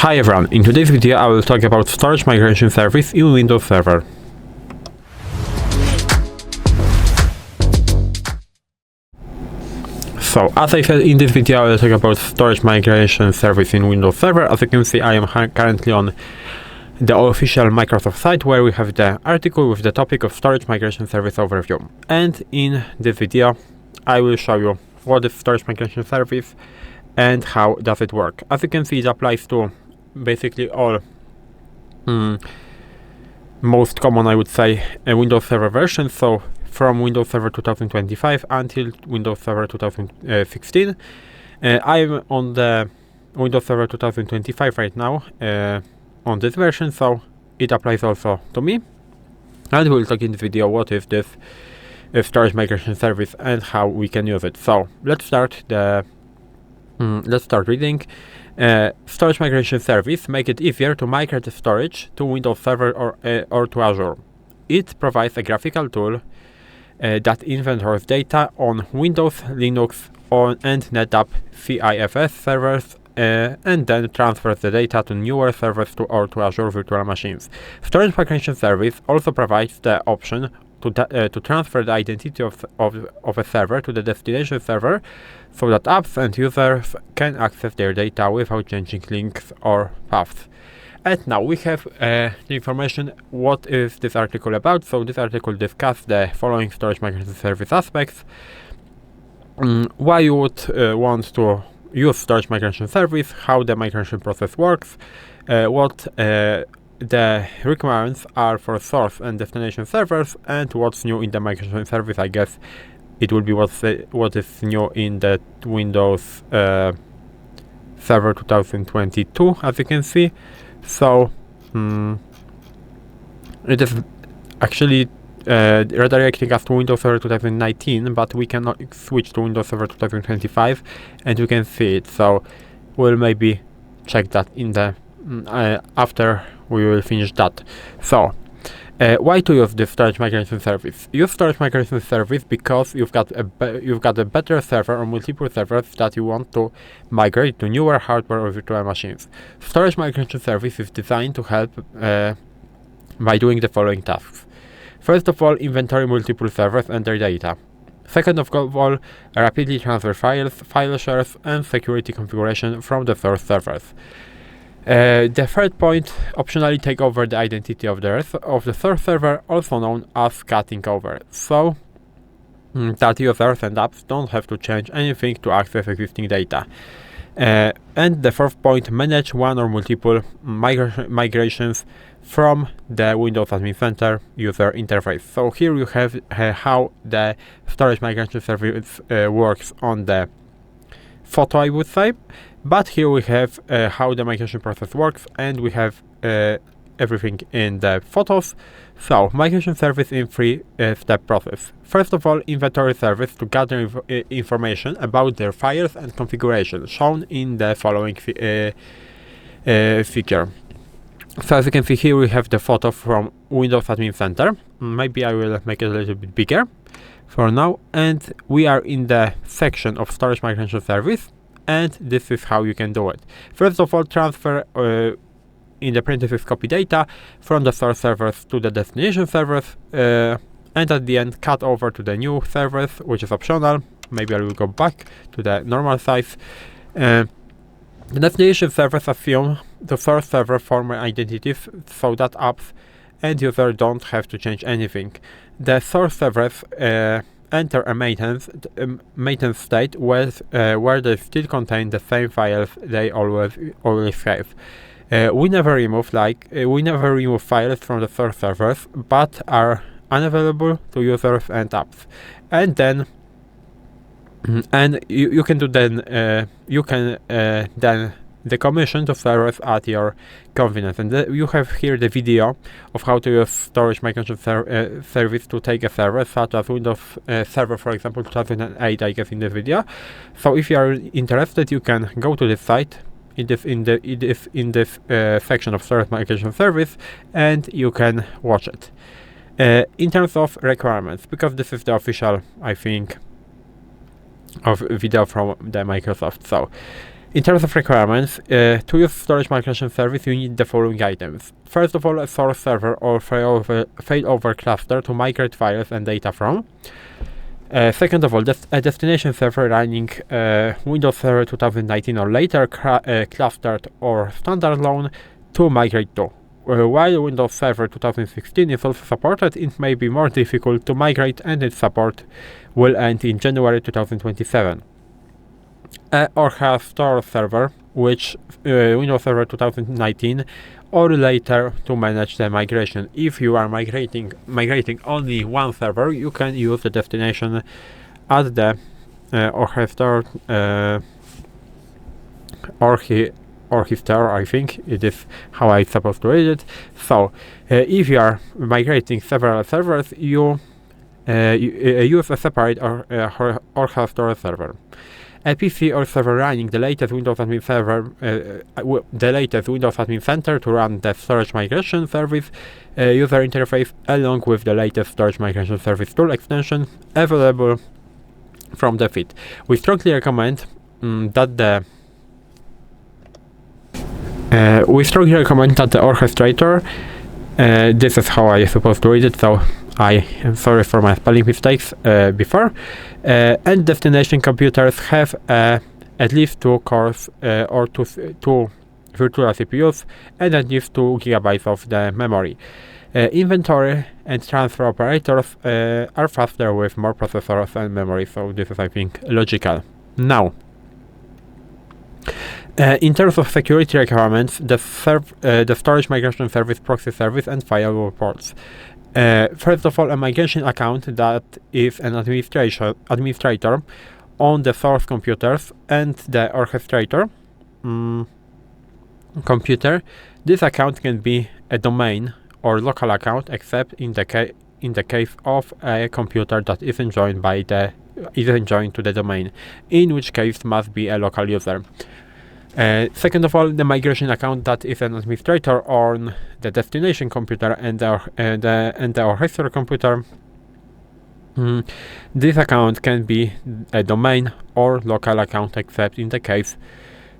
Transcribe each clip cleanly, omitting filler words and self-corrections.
Hi everyone, in today's video I will talk about storage migration service in Windows Server. So, as I said, in this video I will talk about storage migration service in Windows Server. As you can see, I am currently on the official Microsoft site where we have the article with the topic of storage migration service overview. And in this video I will show you what is storage migration service and how does it work. As you can see, it applies to basically all most common, I would say, Windows Server versions. So from Windows Server 2025 until Windows Server 2016. I'm on the Windows Server 2025 right now on this version, so it applies also to me. And we'll talk in this video what is this storage migration service and how we can use it. So let's start reading. Storage migration service make it easier to migrate the storage to Windows Server or to Azure. It provides a graphical tool that inventories data on Windows, Linux, and NetApp CIFS servers and then transfers the data to newer servers or to Azure virtual machines. Storage migration service also provides the option to transfer the identity of a server to the destination server so that apps and users can access their data without changing links or paths. And now we have the information what is this article about. So this article discusses the following storage migration service aspects. Why you would want to use storage migration service, how the migration process works, what the requirements are for source and destination servers, and what's new in the migration service. I guess it will be what is new in the Windows Server 2022, as you can see. So it is actually redirecting us to Windows Server 2019, but we cannot switch to Windows Server 2025, and you can see it. So we'll maybe check that in the after we will finish that. So why to use this storage migration service? Use storage migration service because you've got a better server or multiple servers that you want to migrate to newer hardware or virtual machines. Storage migration service is designed to help by doing the following tasks. First of all, inventory multiple servers and their data. Second of all, rapidly transfer files, file shares, and security configuration from the source servers. The third point, optionally take over the identity of the source server, also known as cutting over, so that users and apps don't have to change anything to access existing data. And the fourth point, manage one or multiple migrations from the Windows Admin Center user interface. So here you have how the storage migration service works on the photo, I would say. But here we have how the migration process works, and we have everything in the photos. So migration service in three-step process. First of all, inventory service to gather information about their files and configuration, shown in the following figure. So as you can see here, we have the photo from Windows Admin Center. Maybe I will make it a little bit bigger for now. And we are in the section of storage migration service. And this is how you can do it. First of all, transfer in the parentheses copy data from the source servers to the destination servers, and at the end cut over to the new servers, which is optional. Maybe I will go back to the normal size. The destination servers assume the source server former identities so that apps and users don't have to change anything. The source servers enter a maintenance state where they still contain the same files they always have. We never remove files from the source servers, but are unavailable to users and apps. And then you can then decommission the servers at your convenience. And you have here the video of how to use storage migration service to take a server, such as Windows Server, for example, 2008, I guess, in this video. So if you are interested, you can go to this site in this section of storage migration service, and you can watch it. In terms of requirements, because this is the official, I think, of video from the Microsoft. So In terms of requirements, to use storage migration service, you need the following items. First of all, a source server or failover cluster to migrate files and data from. Second of all, a destination server running Windows Server 2019 or later, clustered or standalone, to migrate to. While Windows Server 2016 is also supported, it may be more difficult to migrate, and its support will end in January 2027. Orchestrator server, which Windows Server 2019 or later, to manage the migration. If you are migrating only one server, you can use the destination as the Orchestrator Orchestrator, I think it is how I'm supposed to read it. So if you are migrating several servers, you use a separate Orchestrator server. A PC or server running the latest Windows Admin Server, the latest Windows Admin Center to run the storage migration service user interface, along with the latest storage migration service tool extension available from the feed. We strongly recommend that the Orchestrator, this is how I supposed to read it, so I am sorry for my spelling mistakes before, and destination computers have at least 2 cores or two virtual CPUs and at least 2 GB of the memory. Inventory and transfer operators are faster with more processors and memory, so this is, I think, logical. Now, in terms of security requirements, the storage migration service, proxy service, and firewall ports. First of all, a migration account that is an administrator on the source computers and the orchestrator computer. This account can be a domain or local account, except in the case of a computer that isn't joined to the domain, in which case must be a local user. Second of all, the migration account that is an administrator on the destination computer and the orchestrator computer. This account can be a domain or local account, except in the case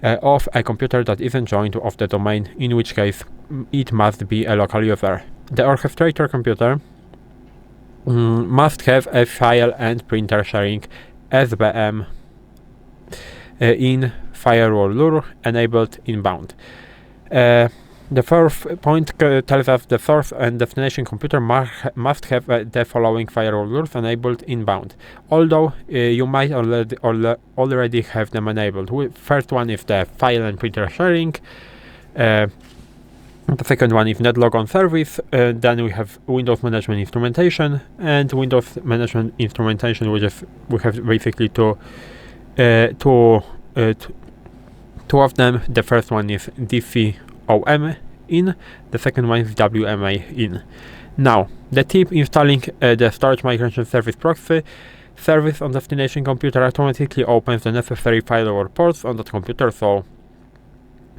of a computer that isn't joined of the domain, in which case it must be a local user. The orchestrator computer must have a file and printer sharing SBM in firewall lure enabled inbound. The fourth point tells us the source and destination computer must have the following firewall rules enabled inbound, although you might already have them enabled. First one is the file and printer sharing. The second one is netlog on service. Then we have Windows Management Instrumentation and Windows Management Instrumentation, which is we have basically two of them. The first one is DCOM in, the second one is WMA in. Now, the tip: installing the storage migration service proxy service on destination computer automatically opens the necessary firewall ports on that computer. So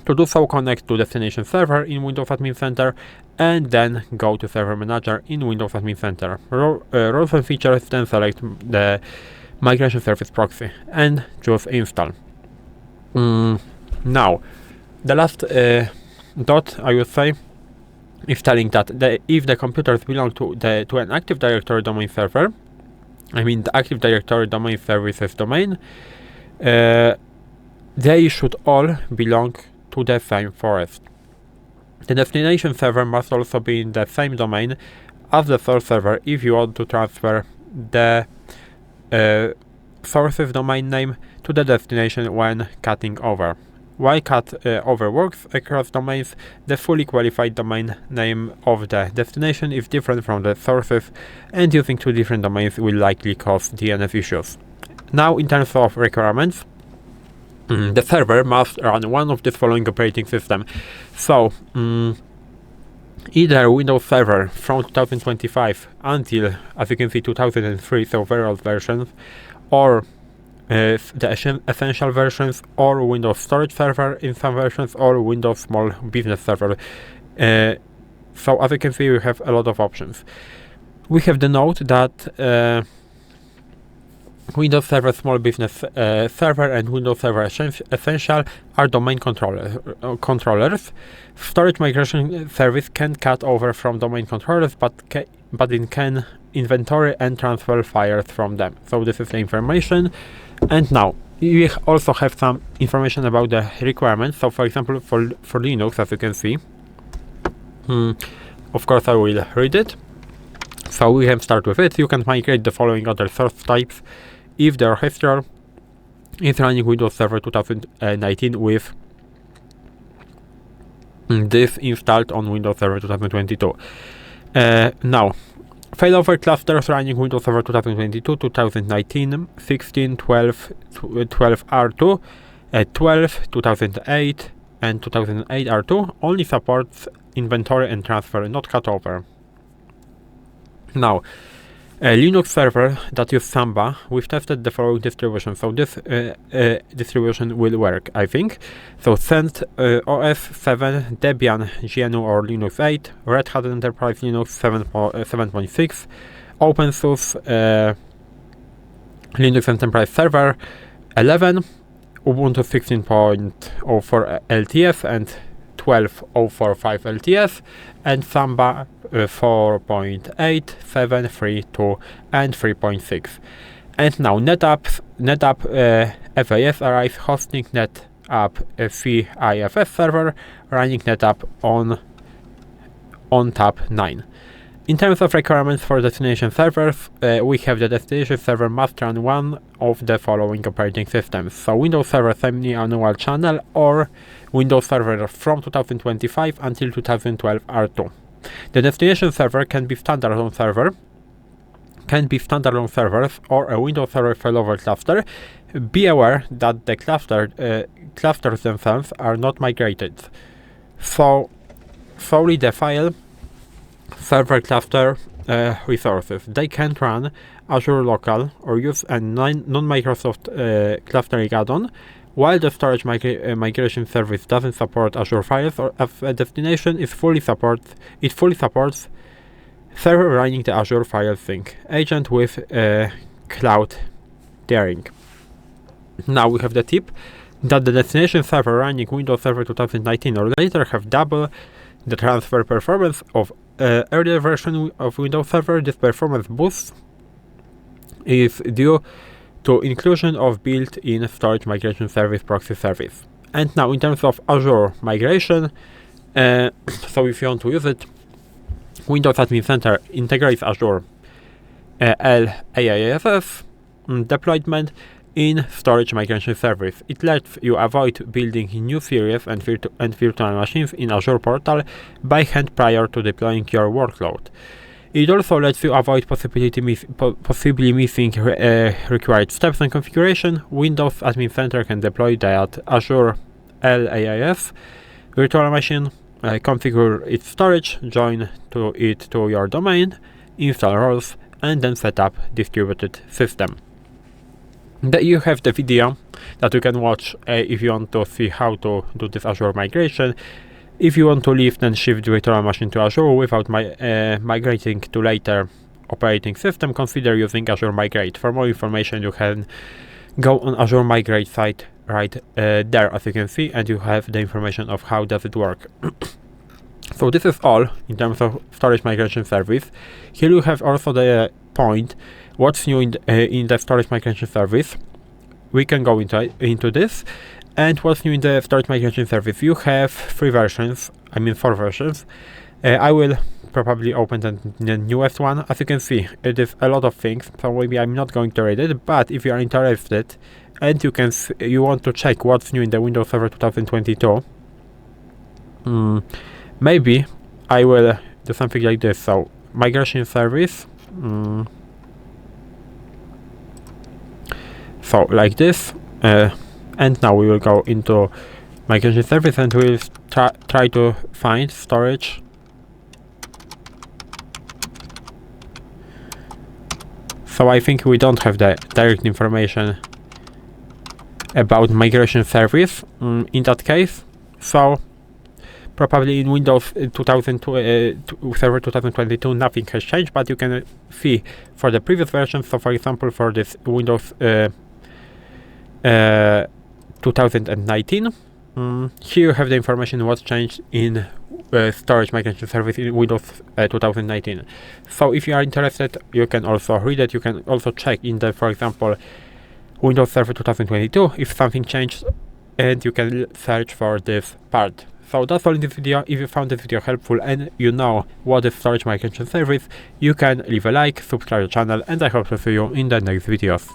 to do so, connect to destination server in Windows Admin Center and then go to Server Manager in Windows Admin Center. Roles and features, then select the migration service proxy and choose install. Now, the last dot, I would say, is telling that if the computers belong to an Active Directory domain server, I mean the Active Directory domain services domain, they should all belong to the same forest. The destination server must also be in the same domain as the source server if you want to transfer the source's domain name to the destination when cutting over. While cut over works across domains, the fully qualified domain name of the destination is different from the sources, and using 2 different domains will likely cause DNS issues. Now, in terms of requirements, the server must run one of the following operating systems. So, either Windows Server from 2025 until, as you can see, 2003, so very old versions, or the essential versions, or Windows Storage Server in some versions, or Windows Small Business Server. So as you can see, we have a lot of options. We have the note that Windows Server Small Business Server and Windows Server Essential are domain controllers. Storage migration service can cut over from domain controllers, but it can inventory and transfer files from them. So this is the information. And now we also have some information about the requirements. So for example, for Linux, as you can see, of course I will read it. So we can start with it. You can migrate the following other source types if the Orchestrator is running Windows Server 2019 with this installed on Windows Server 2022. Now, failover clusters running Windows Server 2022, 2019, 16, 12, 12 R2, 12, 2008, and 2008 R2 only supports inventory and transfer, not cutover. Now, a Linux server that uses Samba, we've tested the following distribution. So this distribution will work, I think. So Send OS 7, Debian, GNU or Linux 8, Red Hat Enterprise Linux 7.6, OpenSUSE Linux Enterprise Server 11, Ubuntu 16.04 LTS and 12.045 LTS, and Samba 4.8, 7, 3, 2, and 3.6. And now NetApp FAS arrives hosting NetApp CIFS server running NetApp on tab 9. In terms of requirements for destination servers, we have the destination server must run one of the following operating systems. So Windows Server semi-annual channel or Windows Server from 2025 until 2012 R2. The destination server can be standalone servers or a Windows Server failover cluster. Be aware that the clusters themselves are not migrated. So solely the file server cluster resources. They can't run Azure Local or use a non-Microsoft clustering add-on, while the storage migration service doesn't support Azure files or as a destination. It fully supports server running the Azure file sync agent with cloud tiering. Now we have the tip that the destination server running Windows Server 2019 or later have double the transfer performance of earlier version of Windows Server. This performance boost is due to inclusion of built-in storage migration service proxy service. And now in terms of Azure migration, so if you want to use it, Windows Admin Center integrates Azure LAASS deployment in storage migration service. It lets you avoid building new series and virtual machines in Azure portal by hand prior to deploying your workload. It also lets you avoid possibly missing required steps and configuration. Windows Admin Center can deploy that Azure LAAS virtual machine, configure its storage, join it to your domain, install roles, and then set up distributed system. You have the video that you can watch if you want to see how to do this Azure migration. If you want to lift and shift virtual machine to Azure without migrating to later operating system, consider using Azure Migrate. For more information, you can go on Azure Migrate site right there, as you can see, and you have the information of how does it work. So this is all in terms of storage migration service. Here you have also the point what's new in the storage migration service. We can go into this. And what's new in the storage migration service? You have 4 versions. I will probably open the newest one. As you can see, it is a lot of things, so maybe I'm not going to read it, but if you are interested and you want to check what's new in the Windows Server 2022, maybe I will do something like this. So migration service, so like this, and now we will go into migration service and we'll try to find storage. So I think we don't have the direct information about migration service in that case. So Probably in Windows Server 2022 nothing has changed, but you can see for the previous versions. So for example, for this Windows 2019, here you have the information what's changed in storage migration service in Windows 2019. So if you are interested, you can also read it. You can also check in the, for example, Windows Server 2022 if something changed, and you can search for this part. So that's all in this video. If you found this video helpful and you know what is storage migration service, you can leave a like, subscribe to the channel, and I hope to see you in the next videos.